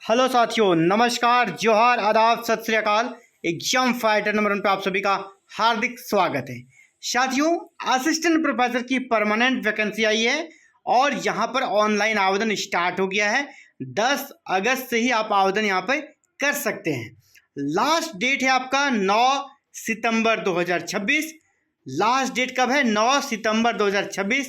Hello साथियों, नमस्कार, जोहार, आदाब, सत श्री अकाल। एग्जाम फाइटर नंबर 1 पे आप सभी का हार्दिक स्वागत है। साथियों, असिस्टेंट प्रोफेसर की परमानेंट वैकेंसी आई है और यहाँ पर ऑनलाइन आवेदन स्टार्ट हो गया है। 10 अगस्त से ही आप आवेदन यहाँ पर कर सकते हैं। लास्ट डेट है आपका 9 सितंबर 2026। लास्ट डेट कब है? 9 सितंबर 2026।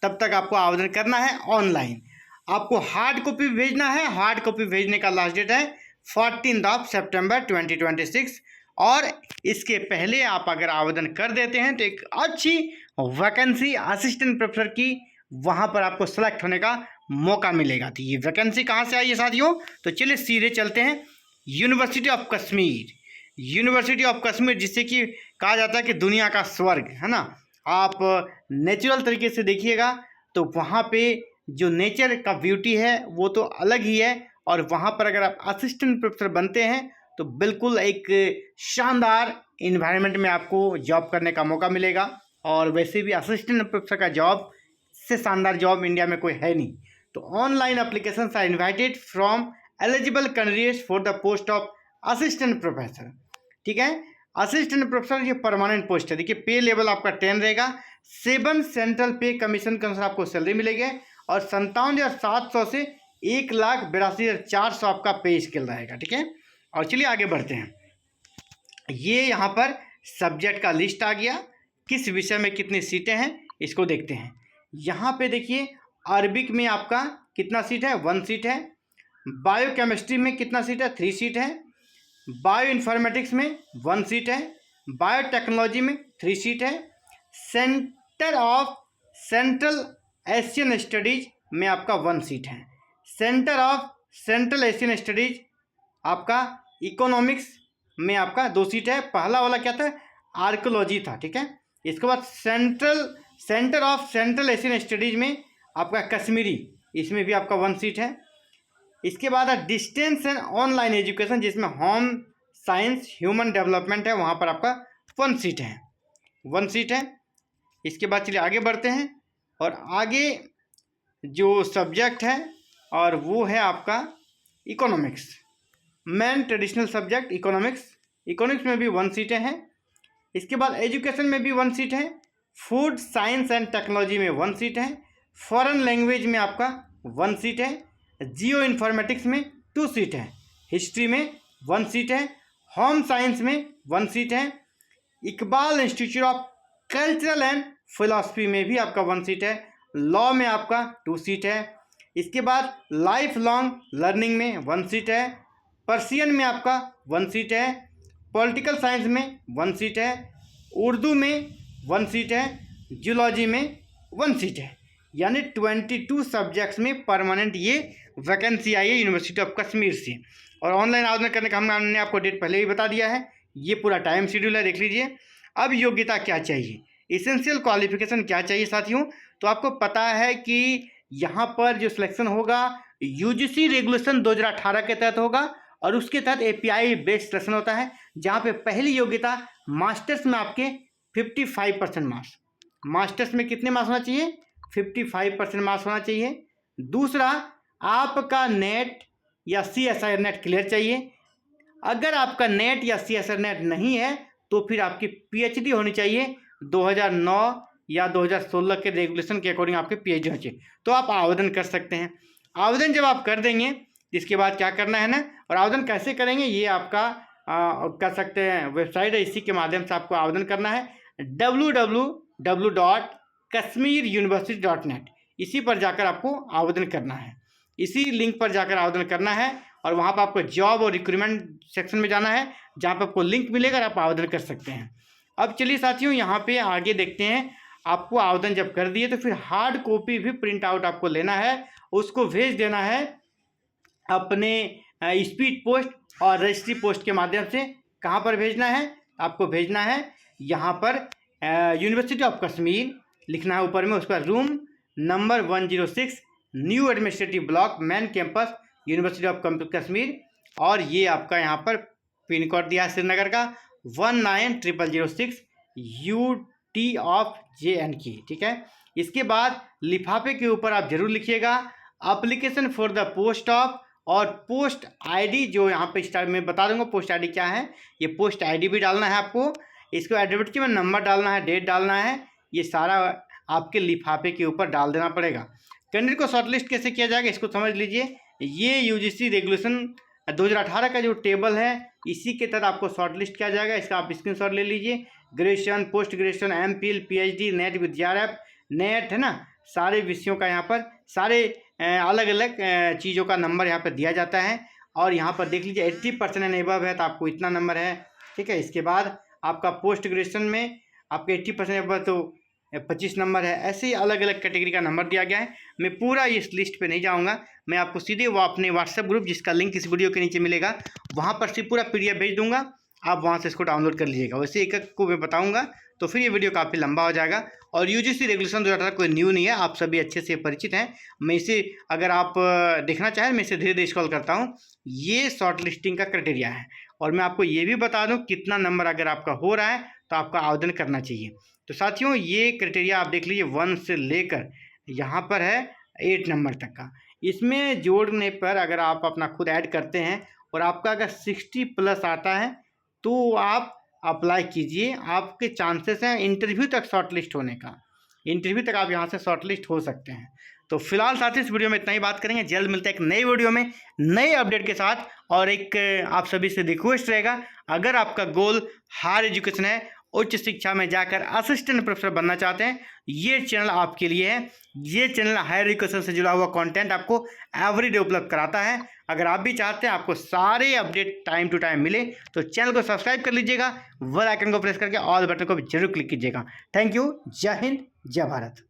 तब तक आपको आवेदन करना है ऑनलाइन। आपको हार्ड कॉपी भेजना है। हार्ड कॉपी भेजने का लास्ट डेट है 14 सितंबर 2026। और इसके पहले आप अगर आवेदन कर देते हैं तो एक अच्छी वैकेंसी असिस्टेंट प्रोफेसर की वहाँ पर आपको सेलेक्ट होने का मौका मिलेगा। तो ये वैकेंसी कहाँ से आई है साथियों? तो चलिए सीधे चलते हैं। University of Kashmir, university of Kashmir, जिससे कि कहा जाता है कि दुनिया का स्वर्ग है ना। आप नेचुरल तरीके से देखिएगा तो वहाँ पे जो नेचर का ब्यूटी है वो तो अलग ही है। और वहाँ पर अगर आप असिस्टेंट प्रोफेसर बनते हैं तो बिल्कुल एक शानदार इन्वायरमेंट में आपको जॉब करने का मौका मिलेगा। और वैसे भी असिस्टेंट प्रोफेसर का जॉब से शानदार जॉब इंडिया में कोई है नहीं। तो online applications are invited from eligible candidates for the post of assistant professor. ठीक है, असिस्टेंट प्रोफेसर ये परमानेंट पोस्ट है। देखिए, पे लेवल आपका 10 रहेगा। 7 सेंट्रल पे कमीशन के अनुसार आपको सैलरी मिलेगी और 57,700 से 1,82,400 आपका पे स्केल रहेगा। ठीक है, और चलिए आगे बढ़ते हैं। ये यहाँ पर सब्जेक्ट का लिस्ट आ गया, किस विषय में कितनी सीटें हैं इसको देखते हैं। यहाँ पे देखिए, अरबिक में आपका कितना सीट है? 1 सीट है। बायोकेमिस्ट्री में कितना सीट है? 3 सीट है। बायो इन्फॉर्मेटिक्स में 1 सीट है। बायोटेक्नोलॉजी में 3 सीट है। Centre of central Asian studies में आपका 1 सीट है। Centre of central Asian studies आपका इकोनॉमिक्स में आपका 2 सीट है। पहला वाला क्या था? आर्कोलॉजी था। ठीक है, इसके बाद centre of central Asian studies में आपका कश्मीरी, इसमें भी आपका 1 सीट है। इसके बाद डिस्टेंस एंड ऑनलाइन एजुकेशन, जिसमें होम साइंस ह्यूमन डेवलपमेंट है, वहाँ पर आपका 1 सीट है। 1 सीट है। इसके बाद चलिए आगे बढ़ते हैं। और आगे जो सब्जेक्ट है और वो है आपका economics, main traditional subject economics. Economics में भी 1 सीटें हैं। इसके बाद एजुकेशन में भी 1 सीट है। फूड साइंस एंड टेक्नोलॉजी में 1 सीट है। फॉरेन लैंग्वेज में आपका 1 सीट है। जियो इन्फॉर्मेटिक्स में 2 सीट है। हिस्ट्री में 1 सीट है। होम साइंस में 1 सीट है। Iqbal institute of cultural and philosophy में भी आपका 1 सीट है। लॉ में आपका 2 सीट है। इसके बाद लाइफ लॉन्ग लर्निंग में 1 सीट है। पर्शियन में आपका 1 सीट है। पॉलिटिकल साइंस में 1 सीट है। उर्दू में 1 सीट है। जूलॉजी में 1 सीट है। यानी 22 सब्जेक्ट्स में परमानेंट ये वैकेंसी आई है यूनिवर्सिटी ऑफ कश्मीर से। और ऑनलाइन आवेदन करने का हमने आपको डेट पहले ही बता दिया है। ये पूरा टाइम शेड्यूल है, देख लीजिए। अब योग्यता क्या चाहिए, इसेंशियल क्वालिफिकेशन क्या चाहिए साथियों? तो आपको पता है कि यहाँ पर जो सिलेक्शन होगा यूजीसी रेगुलेशन 2018 के तहत होगा और उसके तहत एपीआई बेस्ड सिलेक्शन होता है, जहाँ पे पहली योग्यता मास्टर्स में आपके 55% मार्क्स। मास्टर्स में कितने मार्क्स होना चाहिए? 55% मार्क्स होना चाहिए। दूसरा, आपका नेट या CSIR नेट क्लियर चाहिए। अगर आपका नेट या CSIR नेट नहीं है तो फिर आपकी PhD होनी चाहिए। 2009 या 2016 के रेगुलेशन के अकॉर्डिंग आपके PhD होनी चाहिए, तो आप आवेदन कर सकते हैं। आवेदन जब आप कर देंगे इसके बाद क्या करना है ना, और आवेदन कैसे करेंगे ये आपका कर सकते हैं, वेबसाइट है, इसी के माध्यम से आपको आवेदन करना है। www.kashmiruniversity.net, इसी पर जाकर आपको आवेदन करना है। इसी लिंक पर जाकर आवेदन करना है और वहाँ पर आपको जॉब और रिक्रूटमेंट सेक्शन में जाना है, जहाँ पर आपको लिंक मिलेगा और आप आवेदन कर सकते हैं। अब चलिए साथियों, यहाँ पे आगे देखते हैं। आपको आवेदन जब कर दिए तो फिर हार्ड कॉपी भी प्रिंट आउट आपको लेना है, उसको भेज देना है अपने स्पीड पोस्ट और रजिस्ट्री पोस्ट के माध्यम से। कहाँ पर भेजना है? आपको भेजना है यहाँ पर यूनिवर्सिटी ऑफ कश्मीर लिखना है ऊपर में, उसका room number 106 new administrative block main campus university of Kashmir. और ये आपका यहाँ पर पिन कोड दिया है श्रीनगर का 19006 UT ऑफ JNK। ठीक है, इसके बाद लिफाफे के ऊपर आप जरूर लिखिएगा application for the post of और पोस्ट आईडी जो यहाँ पे स्टार्ट में बता दूंगा पोस्ट आईडी क्या है। ये पोस्ट आईडी भी डालना है आपको, इसको एडवर्टाइजमेंट नंबर डालना है, डेट डालना है, ये सारा आपके लिफाफे के ऊपर डाल देना पड़ेगा। कैंडिडेट को शॉर्टलिस्ट कैसे किया जाएगा इसको समझ लीजिए। ये यूजीसी रेगुलेशन 2018 का जो टेबल है इसी के तहत आपको शॉर्टलिस्ट किया जाएगा। इसका आप स्क्रीनशॉट ले लीजिए। Graduation, post graduation, MPhil, PhD, net with JRF, net है ना, सारे विषयों का यहाँ पर सारे अलग अलग चीज़ों का नंबर यहाँ पर दिया जाता है। और यहाँ पर देख लीजिए 80% एंड एबव है तो आपको इतना नंबर है, ठीक है। इसके बाद आपका पोस्ट ग्रेजुएशन में आपके 80% एबव तो 25 नंबर है। ऐसे ही अलग अलग कैटेगरी का नंबर दिया गया है। मैं पूरा इस लिस्ट पे नहीं जाऊंगा, मैं आपको सीधे वो अपने व्हाट्सएप ग्रुप जिसका लिंक इस वीडियो के नीचे मिलेगा वहाँ पर से पूरा PDF भेज दूंगा, आप वहाँ से इसको डाउनलोड कर लीजिएगा। वैसे एक एक को मैं बताऊंगा तो फिर ये वीडियो काफ़ी लंबा हो जाएगा। और यूजीसी रेगुलेशन 2018 कोई न्यू नहीं है, आप सभी अच्छे से परिचित हैं। मैं इसे अगर आप देखना चाहें मैं इसे धीरे धीरे स्क्रॉल करता हूँ। ये शॉर्ट लिस्टिंग का क्राइटेरिया है और मैं आपको ये भी बता दूँ कितना नंबर अगर आपका हो रहा है तो आपका आवेदन करना चाहिए। तो साथियों ये क्राइटेरिया आप देख लीजिए 1 से लेकर यहाँ पर है 8 नंबर तक का। इसमें जोड़ने पर अगर आप अपना खुद ऐड करते हैं और आपका अगर 60+ आता है तो आप अप्लाई कीजिए, आपके चांसेस हैं इंटरव्यू तक शॉर्टलिस्ट होने का। इंटरव्यू तक आप यहाँ से शॉर्टलिस्ट हो सकते हैं। तो फिलहाल साथी इस वीडियो में इतना ही बात करेंगे। जल्द मिलते हैं एक नई वीडियो में नए अपडेट के साथ। और एक आप सभी से रिक्वेस्ट रहेगा, अगर आपका गोल हायर एजुकेशन है, उच्च शिक्षा में जाकर असिस्टेंट प्रोफेसर बनना चाहते हैं, ये चैनल आपके लिए है। ये चैनल हायर एजुकेशन से जुड़ा हुआ कंटेंट आपको एवरीडे उपलब्ध कराता है। अगर आप भी चाहते हैं आपको सारे अपडेट टाइम टू टाइम मिले तो चैनल को सब्सक्राइब कर लीजिएगा, बेल आइकन को प्रेस करके ऑल बटन को भी जरूर क्लिक कीजिएगा। Thank you. जय हिंद, जय भारत।